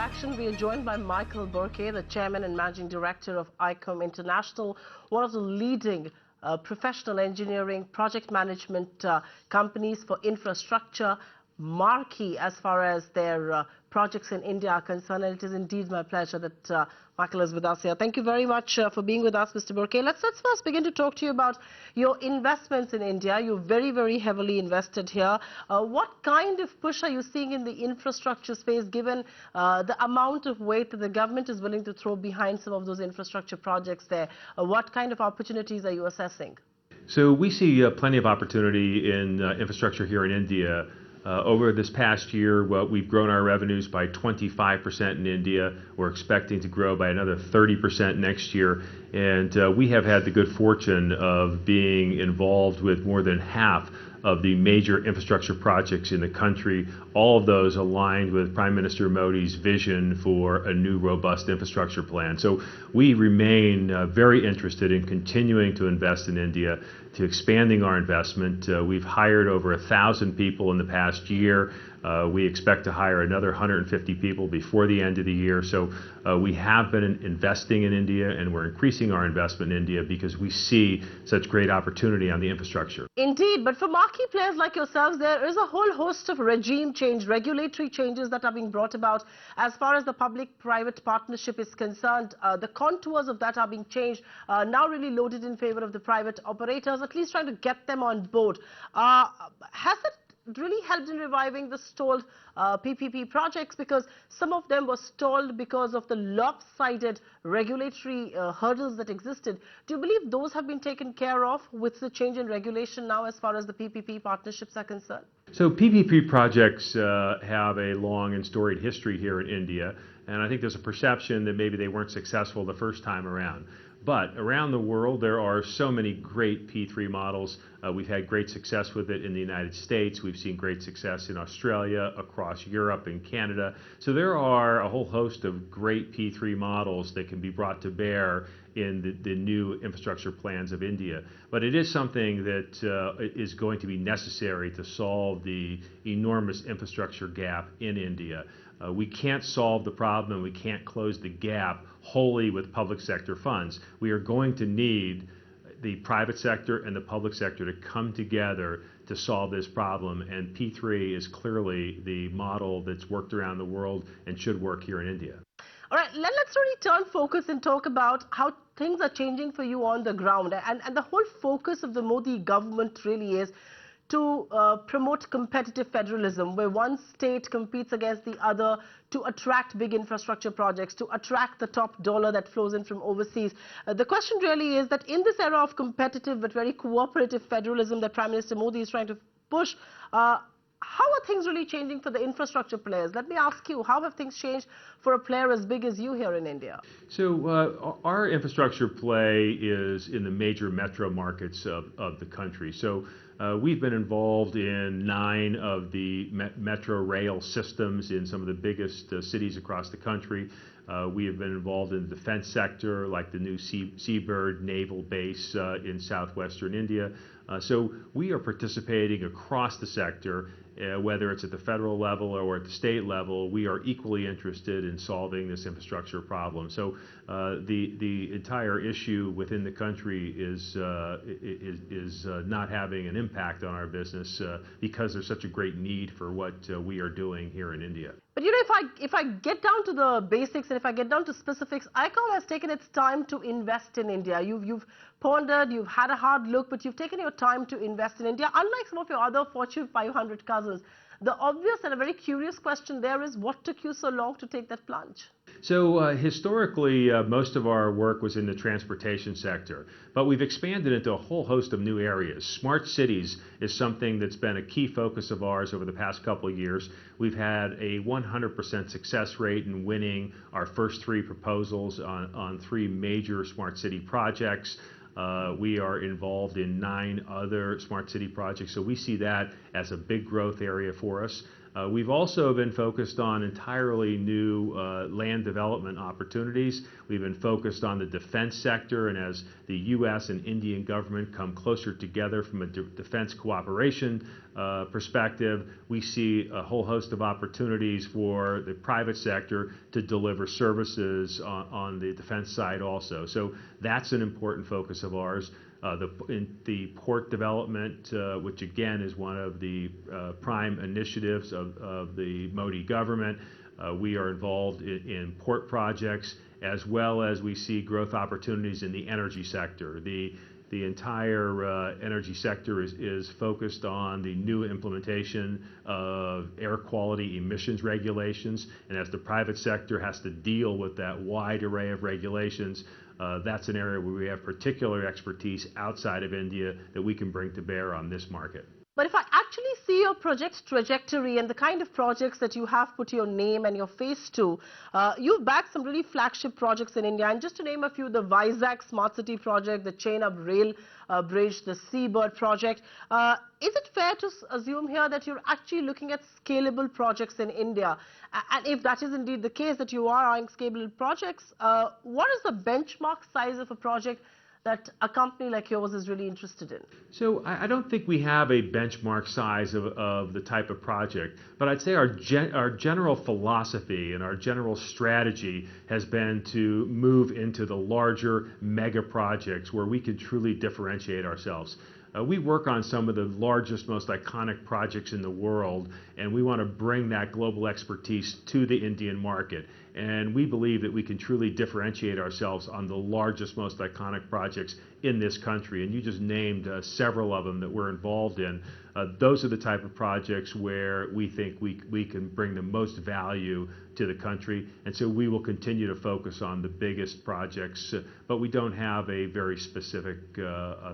Interaction, we are joined by Michael Burke, the Chairman and Managing Director of AECOM International, one of the leading professional engineering project management companies for infrastructure, marquee as far as their projects in India are concerned. And it is indeed my pleasure that Michael is with us here. Thank you very much for being with us, Mr. Burke. Let's first begin to talk to you about your investments in India. You're very heavily invested here. What kind of push are you seeing in the infrastructure space, given the amount of weight that the government is willing to throw behind some of those infrastructure projects there? What kind of opportunities are you assessing? So we see plenty of opportunity in infrastructure here in India. Over this past year, we've grown our revenues by 25% in India. We're expecting to grow by another 30% next year. And we have had the good fortune of being involved with more than half of the major infrastructure projects in the country, all of those aligned with Prime Minister Modi's vision for a new robust infrastructure plan. So we remain very interested in continuing to invest in India, to expanding our investment. We've hired over 1,000 people in the past year. We expect to hire another 150 people before the end of the year. So we have been investing in India, and we're increasing our investment in India because we see such great opportunity on the infrastructure. Indeed, but for marquee players like yourselves, there is a whole host of regime change, regulatory changes that are being brought about as far as the public-private partnership is concerned. The contours of that are being changed, now really loaded in favor of the private operators, at least trying to get them on board. Has it really helped in reviving the stalled PPP projects, because some of them were stalled because of the lopsided regulatory hurdles that existed? Do you believe those have been taken care of with the change in regulation now as far as the PPP partnerships are concerned? So PPP projects have a long and storied history here in India, and I think there's a perception that maybe they weren't successful the first time around. But around the world, there are so many great P3 models. We've had great success with it in the United States. We've seen great success in Australia, across Europe and Canada. So there are a whole host of great P3 models that can be brought to bear in the new infrastructure plans of India. But it is something that is going to be necessary to solve the enormous infrastructure gap in India. We can't solve the problem and we can't close the gap wholly with public sector funds. We are going to need the private sector and the public sector to come together to solve this problem, and P3 is clearly the model that's worked around the world and should work here in India. All right, let's really turn focus and talk about how things are changing for you on the ground. And the whole focus of the Modi government really is to promote competitive federalism, where one state competes against the other to attract big infrastructure projects, to attract the top dollar that flows in from overseas. The question really is that in this era of competitive but very cooperative federalism that Prime Minister Modi is trying to push, how are things really changing for the infrastructure players? Let me ask you, how have things changed for a player as big as you here in India? So our infrastructure play is in the major metro markets of the country. So we've been involved in 9 of the metro rail systems in some of the biggest cities across the country. We have been involved in the defense sector, like the new Seabird Naval Base in southwestern India. So we are participating across the sector. Whether it's at the federal level or at the state level, we are equally interested in solving this infrastructure problem. So the entire issue within the country is not having an impact on our business because there's such a great need for what we are doing here in India. But you know, if I get down to the basics and if I get down to specifics, AECOM has taken its time to invest in India. You've pondered, you've had a hard look, but you've taken your time to invest in India. Unlike some of your other Fortune 500 cousins, the obvious and a very curious question there is, what took you so long to take that plunge? So historically, most of our work was in the transportation sector, but we've expanded into a whole host of new areas. Smart cities is something that's been a key focus of ours over the past couple of years. We've had a 100% success rate in winning our first 3 proposals on 3 major smart city projects. We are involved in 9 other smart city projects, so we see that as a big growth area for us. We've also been focused on entirely new land development opportunities. We've been focused on the defense sector, and as the U.S. and Indian government come closer together from a defense cooperation perspective, we see a whole host of opportunities for the private sector to deliver services on the defense side also. So that's an important focus of ours. The port development, which again is one of the prime initiatives of the Modi government. We are involved in port projects, as well as we see growth opportunities in the energy sector. The entire energy sector is focused on the new implementation of air quality emissions regulations, and as the private sector has to deal with that wide array of regulations, that's an area where we have particular expertise outside of India that we can bring to bear on this market. But if I actually see your project trajectory and the kind of projects that you have put your name and your face to, you've backed some really flagship projects in India. And just to name a few, the Vizag Smart City project, the Chenab Rail Bridge, the Seabird project. Is it fair to assume here that you're actually looking at scalable projects in India? And if that is indeed the case, that you are eyeing scalable projects, what is the benchmark size of a project that a company like yours is really interested in? So I don't think we have a benchmark size of the type of project, but I'd say our general philosophy and our general strategy has been to move into the larger mega projects where we can truly differentiate ourselves. We work on some of the largest, most iconic projects in the world, and we want to bring that global expertise to the Indian market. And we believe that we can truly differentiate ourselves on the largest, most iconic projects in this country. And you just named several of them that we're involved in. Those are the type of projects where we think we can bring the most value to the country. And so we will continue to focus on the biggest projects, but we don't have a very specific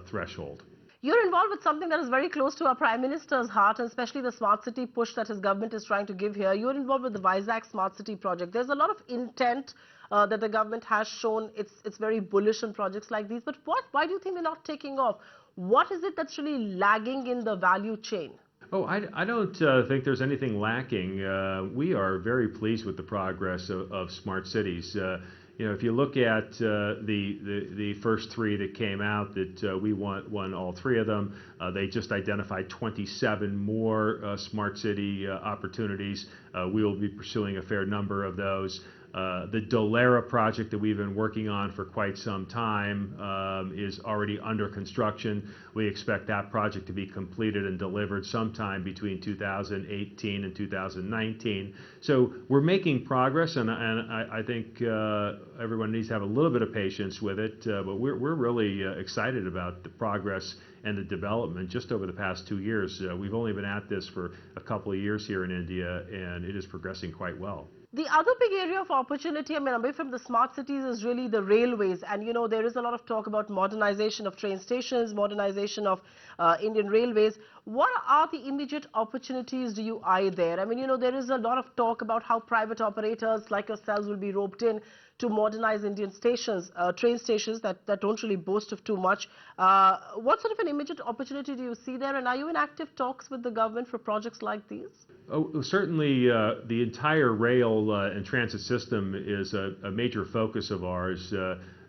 threshold. You're involved with something that is very close to our Prime Minister's heart, and especially the smart city push that his government is trying to give here. You're involved with the Vizag Smart City project. There's a lot of intent that the government has shown. It's very bullish on projects like these. But why do you think they're not taking off? What is it that's really lagging in the value chain? Oh, I don't think there's anything lacking. We are very pleased with the progress of smart cities. You know, if you look at the first three that came out, that we won all three of them. They just identified 27 more smart city opportunities. We will be pursuing a fair number of those. The Dolera project that we've been working on for quite some time is already under construction. We expect that project to be completed and delivered sometime between 2018 and 2019. So we're making progress, and I think everyone needs to have a little bit of patience with it, but we're really excited about the progress and the development just over the past 2 years. We've only been at this for a couple of years here in India, and it is progressing quite well. The other big area of opportunity, I mean, away from the smart cities, is really the railways. And, you know, there is a lot of talk about modernization of train stations, modernization of Indian railways. What are the immediate opportunities do you eye there? I mean, you know, there is a lot of talk about how private operators like yourselves will be roped in to modernize Indian stations, train stations that don't really boast of too much. What sort of an immediate opportunity do you see there? And are you in active talks with the government for projects like these? Oh, certainly, the entire rail and transit system is a major focus of ours.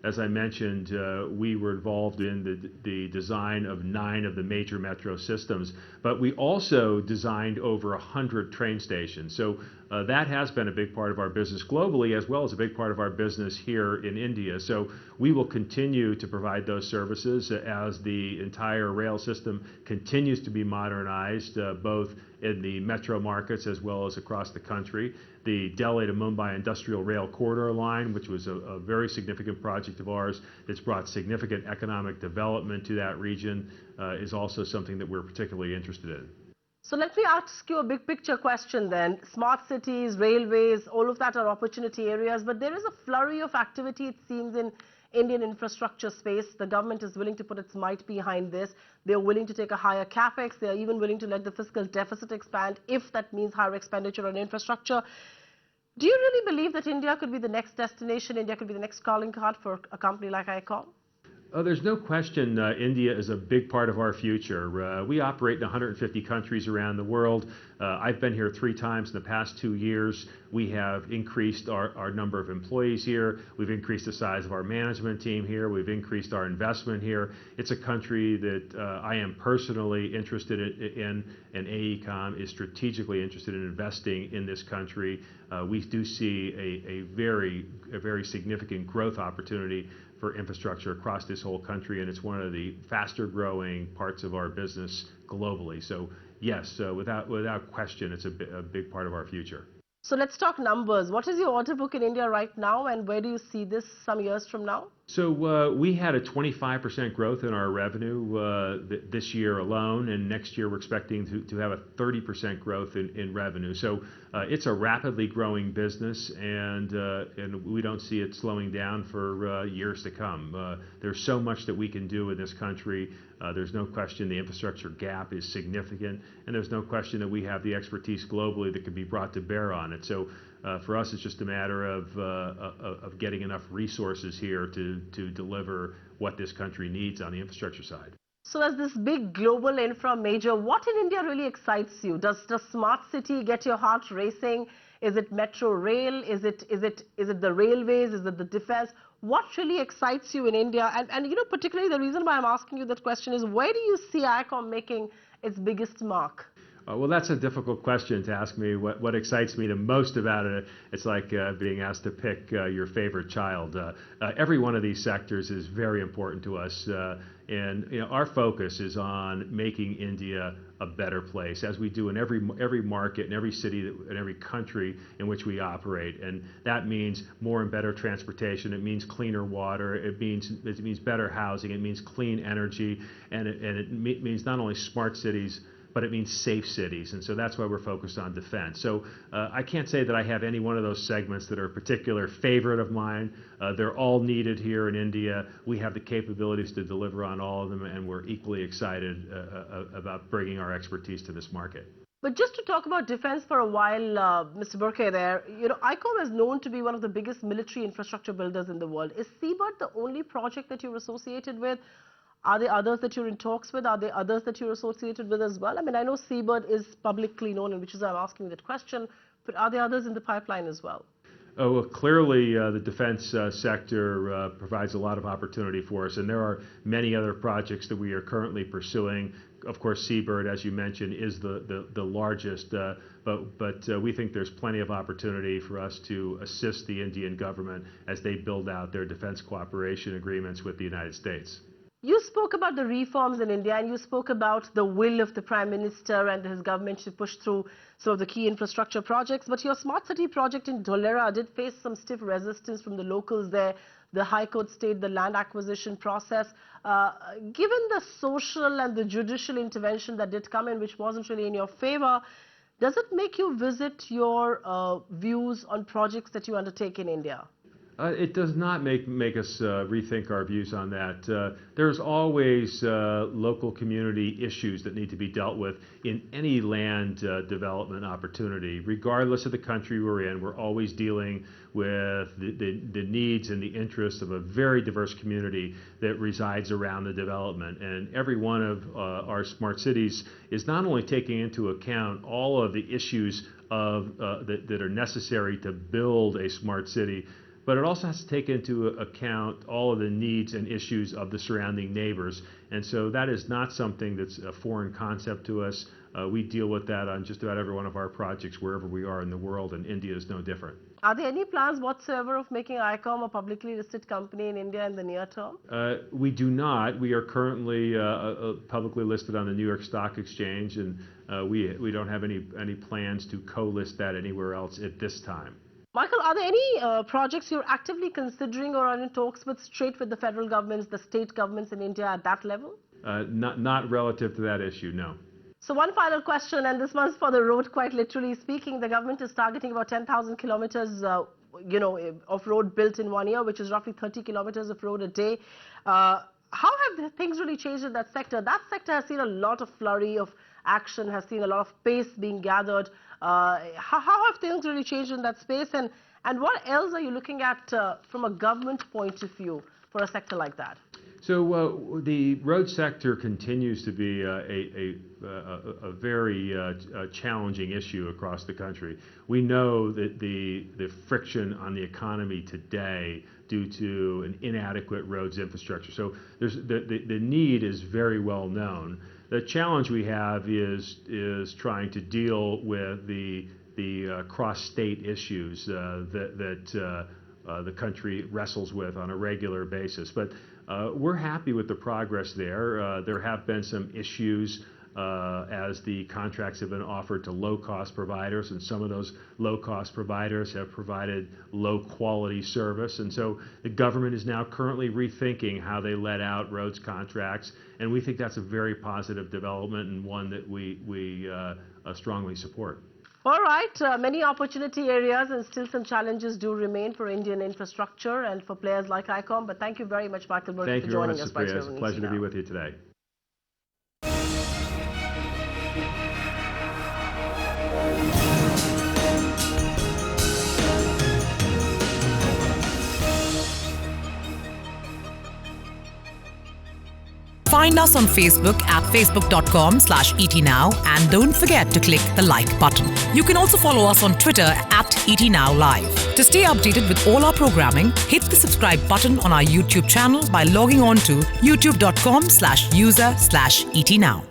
As I mentioned, we were involved in the design of 9 of the major metro systems, but we also designed over 100 train stations. So that has been a big part of our business globally, as well as a big part of our business here in India. So we will continue to provide those services as the entire rail system continues to be modernized, both in the metro markets as well as across the country. The Delhi to Mumbai Industrial Rail Corridor line, which was a very significant project of ours that's brought significant economic development to that region, is also something that we're particularly interested in. So let me ask you a big picture question then. Smart cities, railways, all of that are opportunity areas, but there is a flurry of activity, it seems, in Indian infrastructure space. The government is willing to put its might behind this. They're willing to take a higher capex. They're even willing to let the fiscal deficit expand if that means higher expenditure on infrastructure. Do you really believe that India could be the next destination, India could be the next calling card for a company like AECOM? Oh, there's no question India is a big part of our future. We operate in 150 countries around the world. I've been here 3 times in the past 2 years. We have increased our number of employees here. We've increased the size of our management team here. We've increased our investment here. It's a country that I am personally interested in, and AECOM is strategically interested in investing in this country. We do see a very significant growth opportunity for infrastructure across this whole country, and it's one of the faster growing parts of our business globally. So yes, without question, it's a big part of our future. So let's talk numbers. What is your order book in India right now, and where do you see this some years from now? So we had a 25% growth in our revenue this year alone, and next year we're expecting to have a 30% growth in revenue. So it's a rapidly growing business, and we don't see it slowing down for years to come. There's so much that we can do in this country. There's no question the infrastructure gap is significant, and there's no question that we have the expertise globally that can be brought to bear on it. So for us, it's just a matter of getting enough resources here to deliver what this country needs on the infrastructure side. So as this big global infra major, what in India really excites you? Does smart city get your heart racing? Is it metro rail? Is it the railways? Is it the defense? What really excites you in India? And you know, particularly the reason why I'm asking you that question is, where do you see ICOM making its biggest mark? Well, that's a difficult question to ask me. What excites me the most about it, it's like being asked to pick your favorite child. Every one of these sectors is very important to us, and you know, our focus is on making India a better place, as we do in every market, in every city, in every country in which we operate. And that means more and better transportation. It means cleaner water. It means better housing. It means clean energy, and it means not only smart cities, but it means safe cities, and so that's why we're focused on defense. So I can't say that I have any one of those segments that are a particular favorite of mine. They're all needed here in India. We have the capabilities to deliver on all of them, and we're equally excited about bringing our expertise to this market. But just to talk about defense for a while, Mr. Burke there, you know, ICOM is known to be one of the biggest military infrastructure builders in the world. Is Seabird the only project that you're associated with? Are there others that you're in talks with? Are there others that you're associated with as well? I mean, I know Seabird is publicly known, and which is why I'm asking that question, but are there others in the pipeline as well? Oh, well, clearly the defense sector provides a lot of opportunity for us, and there are many other projects that we are currently pursuing. Of course, Seabird, as you mentioned, is the largest, but we think there's plenty of opportunity for us to assist the Indian government as they build out their defense cooperation agreements with the United States. You spoke about the reforms in India, and you spoke about the will of the Prime Minister and his government to push through some of the key infrastructure projects. But your smart city project in Dholera did face some stiff resistance from the locals there. The High Court stayed the land acquisition process. Given the social and the judicial intervention that did come in, which wasn't really in your favor, does it make you visit your views on projects that you undertake in India? It does not make us rethink our views on that. There's always local community issues that need to be dealt with in any land development opportunity. Regardless of the country we're in, we're always dealing with the needs and the interests of a very diverse community that resides around the development. And every one of our smart cities is not only taking into account all of the issues that are necessary to build a smart city, but it also has to take into account all of the needs and issues of the surrounding neighbors. And so that is not something that's a foreign concept to us. We deal with that on just about every one of our projects wherever we are in the world, and India is no different. Are there any plans whatsoever of making ICOM a publicly listed company in India in the near term? We do not. We are currently publicly listed on the New York Stock Exchange, and we don't have any plans to co-list that anywhere else at this time. Michael, are there any projects you're actively considering or are in talks with straight with the federal governments, the state governments in India at that level? Not relative to that issue, no. So one final question, and this one's for the road, quite literally speaking. The government is targeting about 10,000 kilometers of road built in 1 year, which is roughly 30 kilometers of road a day. How have things really changed in that sector? That sector has seen a lot of flurry of action, has seen a lot of pace being gathered. How have things really changed in that space, and what else are you looking at from a government point of view for a sector like that? So the road sector continues to be a very challenging issue across the country. We know that the friction on the economy today due to an inadequate roads infrastructure. So the need is very well known. The challenge we have is trying to deal with the cross-state issues that the country wrestles with on a regular basis. But we're happy with the progress there. There have been some issues as the contracts have been offered to low-cost providers, and some of those low-cost providers have provided low-quality service. And so the government is now currently rethinking how they let out roads contracts, and we think that's a very positive development and one that we strongly support. All right, many opportunity areas and still some challenges do remain for Indian infrastructure and for players like ICOM. But thank you very much, Michael Burke, for joining us. Thank you very much, Supriya. It's a pleasure to be with you today. Find us on Facebook at facebook.com/ETNow and don't forget to click the like button. You can also follow us on Twitter at ETNowLive. To stay updated with all our programming, hit the subscribe button on our YouTube channel by logging on to youtube.com/user/ETNow.